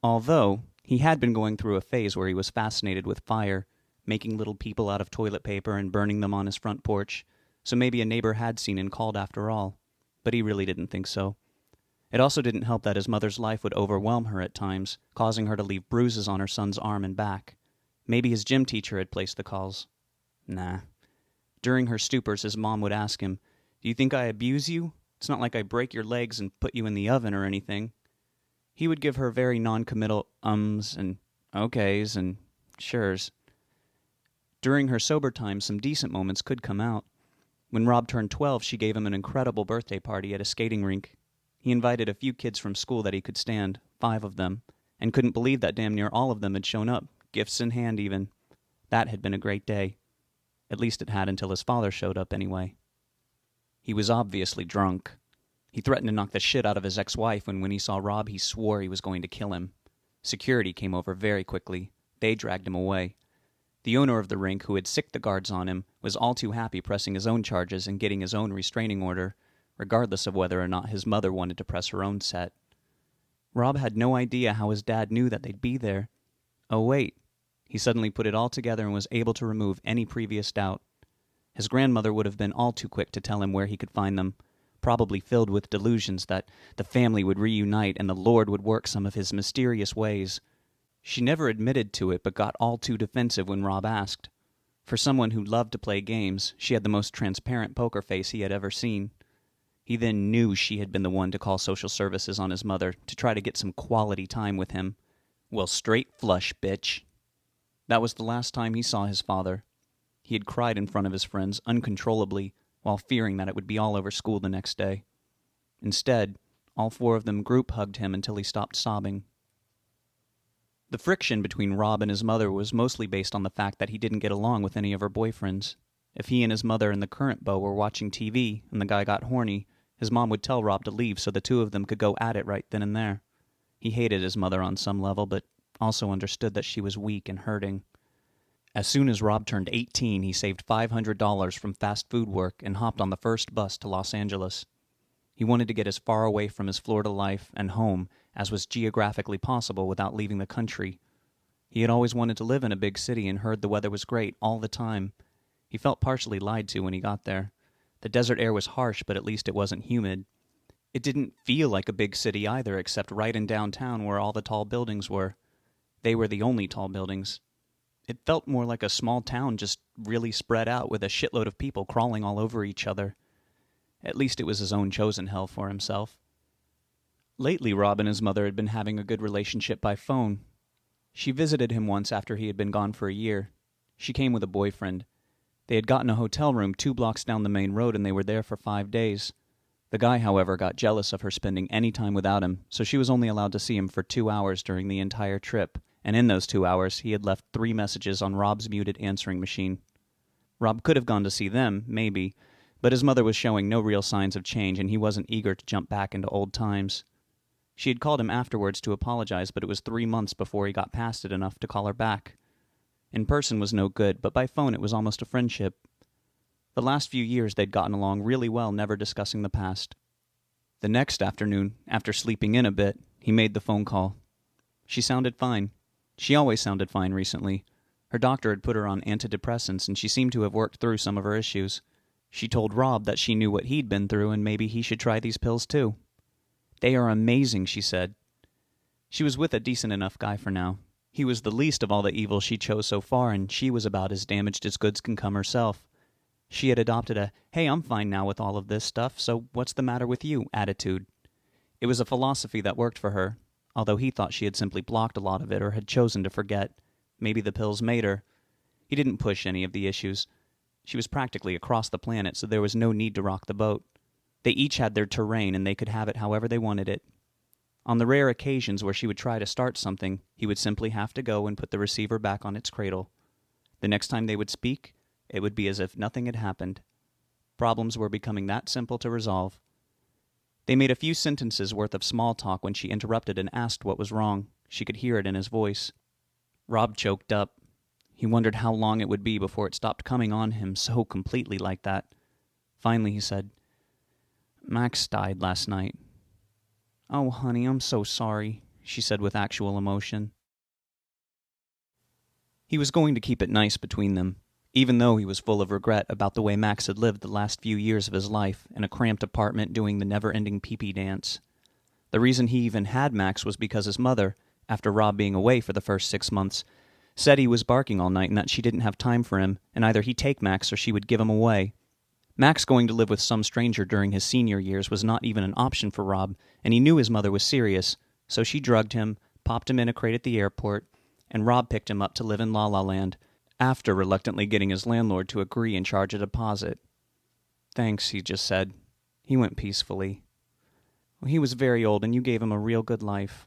Although, he had been going through a phase where he was fascinated with fire, making little people out of toilet paper and burning them on his front porch, so maybe a neighbor had seen and called after all. But he really didn't think so. It also didn't help that his mother's life would overwhelm her at times, causing her to leave bruises on her son's arm and back. Maybe his gym teacher had placed the calls. Nah. During her stupors, his mom would ask him, "Do you think I abuse you? It's not like I break your legs and put you in the oven or anything." He would give her very non-committal ums and okays and sures. During her sober time, some decent moments could come out. When Rob turned 12, she gave him an incredible birthday party at a skating rink. He invited a few kids from school that he could stand, 5 of them, and couldn't believe that damn near all of them had shown up, gifts in hand even. That had been a great day. At least it had until his father showed up anyway. He was obviously drunk. He threatened to knock the shit out of his ex-wife, and when he saw Rob, he swore he was going to kill him. Security came over very quickly. They dragged him away. The owner of the rink, who had sicked the guards on him, was all too happy pressing his own charges and getting his own restraining order, regardless of whether or not his mother wanted to press her own set. Rob had no idea how his dad knew that they'd be there. Oh wait, he suddenly put it all together and was able to remove any previous doubt. His grandmother would have been all too quick to tell him where he could find them, probably filled with delusions that the family would reunite and the Lord would work some of his mysterious ways. She never admitted to it, but got all too defensive when Rob asked. For someone who loved to play games, she had the most transparent poker face he had ever seen. He then knew she had been the one to call social services on his mother to try to get some quality time with him. Well, straight flush, bitch. That was the last time he saw his father. He had cried in front of his friends uncontrollably while fearing that it would be all over school the next day. Instead, all 4 of them group hugged him until he stopped sobbing. The friction between Rob and his mother was mostly based on the fact that he didn't get along with any of her boyfriends. If he and his mother and the current beau were watching TV and the guy got horny, his mom would tell Rob to leave so the 2 of them could go at it right then and there. He hated his mother on some level, but also understood that she was weak and hurting. As soon as Rob turned 18, he saved $500 from fast food work and hopped on the first bus to Los Angeles. He wanted to get as far away from his Florida life and home as was geographically possible without leaving the country. He had always wanted to live in a big city and heard the weather was great all the time. He felt partially lied to when he got there. The desert air was harsh, but at least it wasn't humid. It didn't feel like a big city either, except right in downtown where all the tall buildings were. They were the only tall buildings. It felt more like a small town just really spread out with a shitload of people crawling all over each other. At least it was his own chosen hell for himself. Lately, Rob and his mother had been having a good relationship by phone. She visited him once after he had been gone for a year. She came with a boyfriend. They had gotten a hotel room 2 blocks down the main road and they were there for 5 days. The guy, however, got jealous of her spending any time without him, so she was only allowed to see him for 2 hours during the entire trip, and in those 2 hours he had left 3 messages on Rob's muted answering machine. Rob could have gone to see them, maybe, but his mother was showing no real signs of change and he wasn't eager to jump back into old times. She had called him afterwards to apologize, but it was 3 months before he got past it enough to call her back. In person was no good, but by phone it was almost a friendship. The last few years they'd gotten along really well, never discussing the past. The next afternoon, after sleeping in a bit, he made the phone call. She sounded fine. She always sounded fine recently. Her doctor had put her on antidepressants, and she seemed to have worked through some of her issues. She told Rob that she knew what he'd been through, and maybe he should try these pills too. "They are amazing," she said. She was with a decent enough guy for now. He was the least of all the evil she chose so far, and she was about as damaged as goods can come herself. She had adopted a, "hey, I'm fine now with all of this stuff, so what's the matter with you?" attitude. It was a philosophy that worked for her, although he thought she had simply blocked a lot of it or had chosen to forget. Maybe the pills made her. He didn't push any of the issues. She was practically across the planet, so there was no need to rock the boat. They each had their terrain, and they could have it however they wanted it. On the rare occasions where she would try to start something, he would simply have to go and put the receiver back on its cradle. The next time they would speak, it would be as if nothing had happened. Problems were becoming that simple to resolve. They made a few sentences worth of small talk when she interrupted and asked what was wrong. She could hear it in his voice. Rob choked up. He wondered how long it would be before it stopped coming on him so completely like that. Finally he said, "Max died last night." "Oh, honey, I'm so sorry." she said with actual emotion. He was going to keep it nice between them, even though he was full of regret about the way Max had lived the last few years of his life in a cramped apartment doing the never-ending pee-pee dance. The reason he even had Max was because his mother, after Rob being away for the first 6 months, said he was barking all night and that she didn't have time for him, and either he'd take Max or she would give him away. Max going to live with some stranger during his senior years was not even an option for Rob, and he knew his mother was serious, so she drugged him, popped him in a crate at the airport, and Rob picked him up to live in La La Land, after reluctantly getting his landlord to agree and charge a deposit. "Thanks," he just said. He went peacefully. "Well, he was very old, and you gave him a real good life.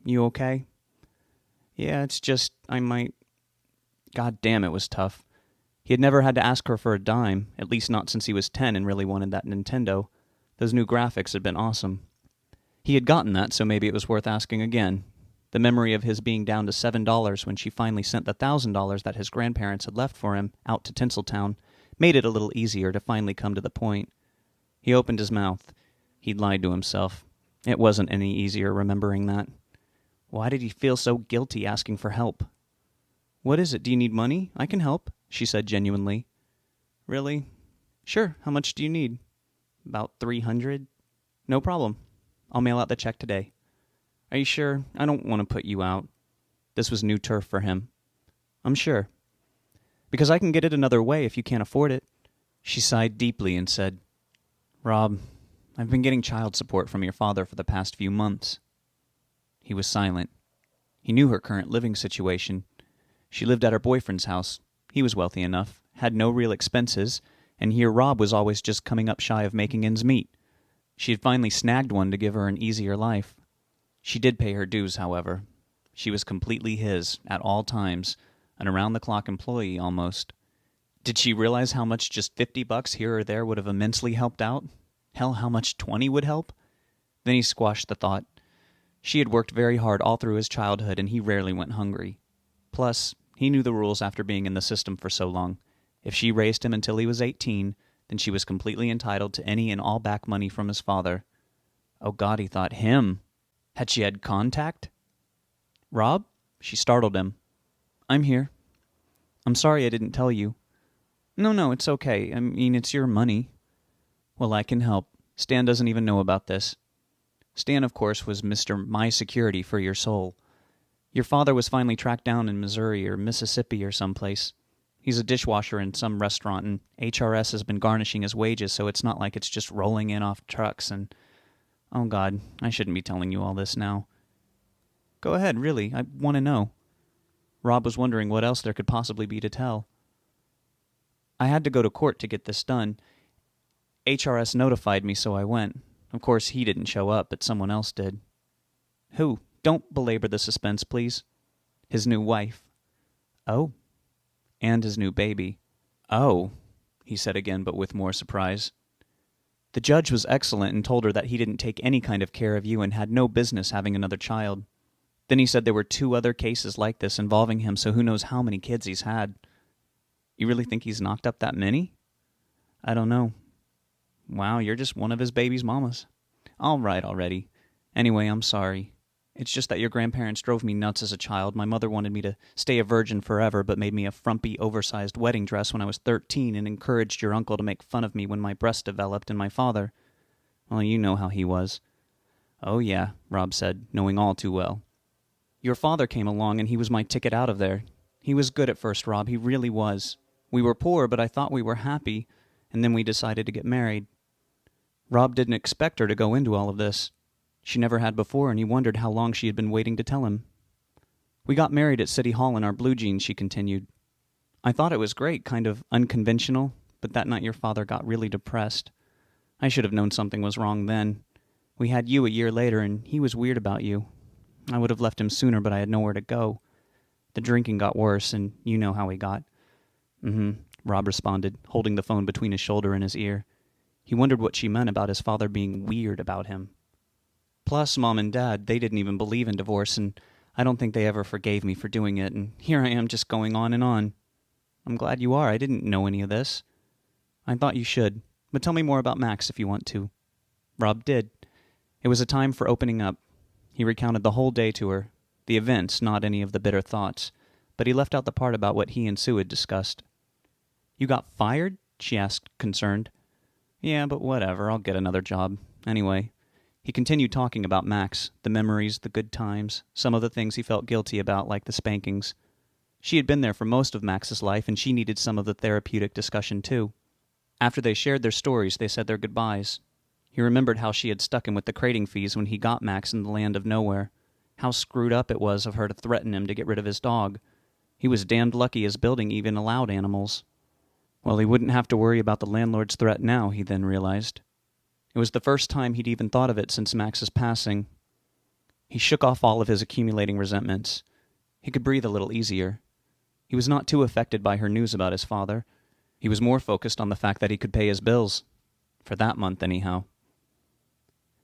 You okay?" "Yeah, it's just, I might..." God damn, it was tough. He had never had to ask her for a dime, at least not since he was 10 and really wanted that Nintendo. Those new graphics had been awesome. He had gotten that, so maybe it was worth asking again. The memory of his being down to $7 when she finally sent the $1,000 that his grandparents had left for him out to Tinseltown made it a little easier to finally come to the point. He opened his mouth. He'd lied to himself. It wasn't any easier remembering that. Why did he feel so guilty asking for help? "What is it? Do you need money? I can help," she said genuinely. "Really?" "Sure. How much do you need?" "About 300. "No problem. I'll mail out the check today." "Are you sure? I don't want to put you out." This was new turf for him. "I'm sure." "Because I can get it another way if you can't afford it." She sighed deeply and said, "Rob, I've been getting child support from your father for the past few months." He was silent. He knew her current living situation. She lived at her boyfriend's house. He was wealthy enough, had no real expenses, and here Rob was always just coming up shy of making ends meet. She had finally snagged one to give her an easier life. She did pay her dues, however. She was completely his, at all times, an around-the-clock employee almost. Did she realize how much just $50 here or there would have immensely helped out? Hell, how much 20 would help? Then he squashed the thought. She had worked very hard all through his childhood, and he rarely went hungry. Plus, he knew the rules after being in the system for so long. If she raised him until he was 18, then she was completely entitled to any and all back money from his father. Oh God, he thought, him! Had she had contact? "Rob?" She startled him. "I'm here." "I'm sorry I didn't tell you." No, it's okay. I mean, it's your money." "Well, I can help. Stan doesn't even know about this." Stan, of course, was Mr. My Security for your soul. Your father was finally tracked down in Missouri or Mississippi or someplace. He's a dishwasher in some restaurant, and HRS has been garnishing his wages, so it's not like it's just rolling in off trucks and... Oh, God, I shouldn't be telling you all this now. Go ahead, really. I want to know. Rob was wondering what else there could possibly be to tell. I had to go to court to get this done. HRS notified me, so I went. Of course, he didn't show up, but someone else did. Who? Don't belabor the suspense, please. His new wife. Oh. And his new baby. Oh, he said again, but with more surprise. The judge was excellent and told her that he didn't take any kind of care of you and had no business having another child. Then he said there were 2 other cases like this involving him, so who knows how many kids he's had. You really think he's knocked up that many? I don't know. Wow, you're just one of his baby's mamas. All right already. Anyway, I'm sorry. It's just that your grandparents drove me nuts as a child. My mother wanted me to stay a virgin forever, but made me a frumpy, oversized wedding dress when I was 13 and encouraged your uncle to make fun of me when my breast developed, and my father... Well, you know how he was. Oh, yeah, Rob said, knowing all too well. Your father came along, and he was my ticket out of there. He was good at first, Rob. He really was. We were poor, but I thought we were happy, and then we decided to get married. Rob didn't expect her to go into all of this. She never had before, and he wondered how long she had been waiting to tell him. We got married at City Hall in our blue jeans, she continued. I thought it was great, kind of unconventional, but that night your father got really depressed. I should have known something was wrong then. We had you a year later, and he was weird about you. I would have left him sooner, but I had nowhere to go. The drinking got worse, and you know how he got. Rob responded, holding the phone between his shoulder and his ear. He wondered what she meant about his father being weird about him. Plus, Mom and Dad, they didn't even believe in divorce, and I don't think they ever forgave me for doing it, and here I am just going on and on. I'm glad you are. I didn't know any of this. I thought you should, but tell me more about Max if you want to. Rob did. It was a time for opening up. He recounted the whole day to her, the events, not any of the bitter thoughts, but he left out the part about what he and Sue had discussed. "You got fired?" she asked, concerned. "Yeah, but whatever, I'll get another job. Anyway," he continued talking about Max, the memories, the good times, some of the things he felt guilty about, like the spankings. She had been there for most of Max's life, and she needed some of the therapeutic discussion too. After they shared their stories, they said their goodbyes. He remembered how she had stuck him with the crating fees when he got Max in the land of nowhere. How screwed up it was of her to threaten him to get rid of his dog. He was damned lucky his building even allowed animals. Well, he wouldn't have to worry about the landlord's threat now, he then realized. It was the first time he'd even thought of it since Max's passing. He shook off all of his accumulating resentments. He could breathe a little easier. He was not too affected by her news about his father. He was more focused on the fact that he could pay his bills. For that month, anyhow.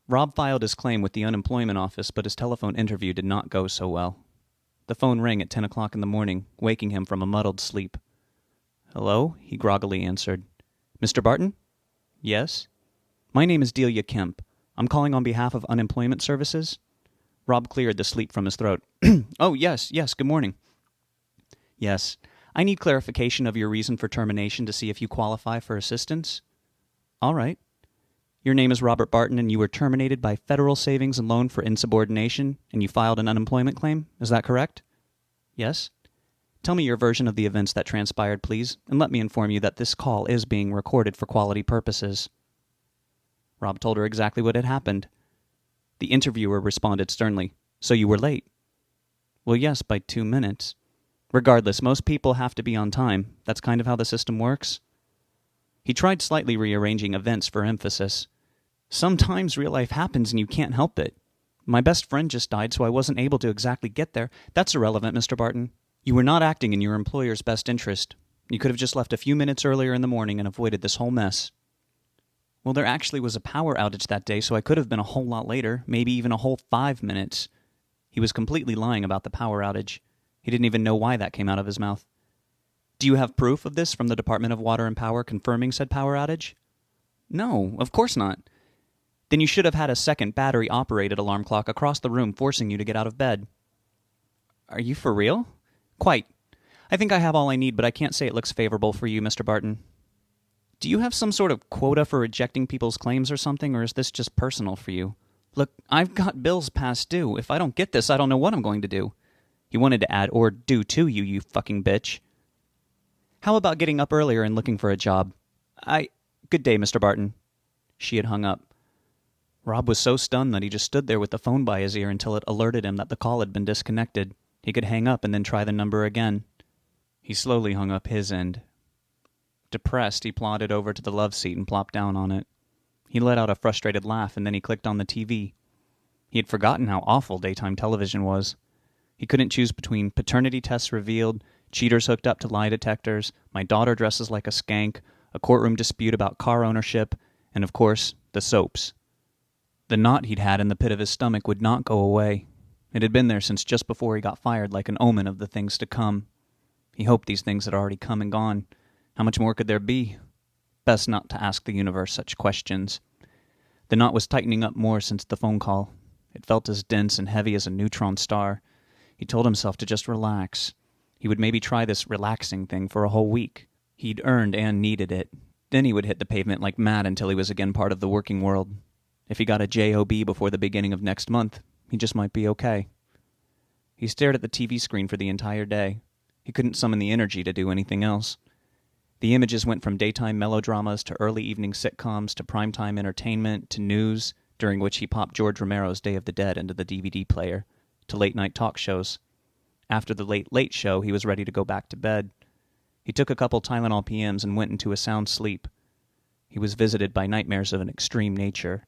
Rob filed his claim with the unemployment office, but his telephone interview did not go so well. The phone rang at 10 o'clock in the morning, waking him from a muddled sleep. "Hello?" he groggily answered. "Mr. Barton?" "Yes?" "My name is Delia Kemp. I'm calling on behalf of Unemployment Services." Rob cleared the sleep from his throat. "Oh, yes, good morning." "Yes. I need clarification of your reason for termination to see if you qualify for assistance." "All right." "Your name is Robert Barton, and you were terminated by Federal Savings and Loan for insubordination, and you filed an unemployment claim. Is that correct?" "Yes." "Tell me your version of the events that transpired, please, and let me inform you that this call is being recorded for quality purposes." Rob told her exactly what had happened. The interviewer responded sternly. "So you were late?" "Well, yes, by 2 minutes. Regardless, most people have to be on time. That's kind of how the system works." He tried slightly rearranging events for emphasis. "Sometimes real life happens and you can't help it. My best friend just died, so I wasn't able to exactly get there. That's irrelevant, Mr. Barton. You were not acting in your employer's best interest. You could have just left a few minutes earlier in the morning and avoided this whole mess." "Well, there actually was a power outage that day, so I could have been a whole lot later, maybe even a whole 5 minutes." He was completely lying about the power outage. He didn't even know why that came out of his mouth. "Do you have proof of this from the Department of Water and Power confirming said power outage?" "No, of course not." "Then you should have had a second battery-operated alarm clock across the room forcing you to get out of bed." "Are you for real?" "Quite. I think I have all I need, but I can't say it looks favorable for you, Mr. Barton." "Do you have some sort of quota for rejecting people's claims or something, or is this just personal for you?" "Look, I've got bills past due. If I don't get this, I don't know what I'm going to do." He wanted to add, "or do to you, you fucking bitch." "How about getting up earlier and looking for a job?" Good day, Mr. Barton." She had hung up. Rob was so stunned that he just stood there with the phone by his ear until it alerted him that the call had been disconnected. He could hang up and then try the number again. He slowly hung up his end. Depressed, he plodded over to the love seat and plopped down on it. He let out a frustrated laugh, and then he clicked on the TV. He had forgotten how awful daytime television was. He couldn't choose between paternity tests revealed, cheaters hooked up to lie detectors, my daughter dresses like a skank, a courtroom dispute about car ownership, and, of course, the soaps. The knot he'd had in the pit of his stomach would not go away. It had been there since just before he got fired, like an omen of the things to come. He hoped these things had already come and gone. How much more could there be? Best not to ask the universe such questions. The knot was tightening up more since the phone call. It felt as dense and heavy as a neutron star. He told himself to just relax. He would maybe try this relaxing thing for a whole week. He'd earned and needed it. Then he would hit the pavement like mad until he was again part of the working world. If he got a job before the beginning of next month, he just might be okay. He stared at the TV screen for the entire day. He couldn't summon the energy to do anything else. The images went from daytime melodramas to early evening sitcoms to primetime entertainment to news, during which he popped George Romero's Day of the Dead into the DVD player, to late-night talk shows. After the late show, he was ready to go back to bed. He took a couple Tylenol PMs and went into a sound sleep. He was visited by nightmares of an extreme nature.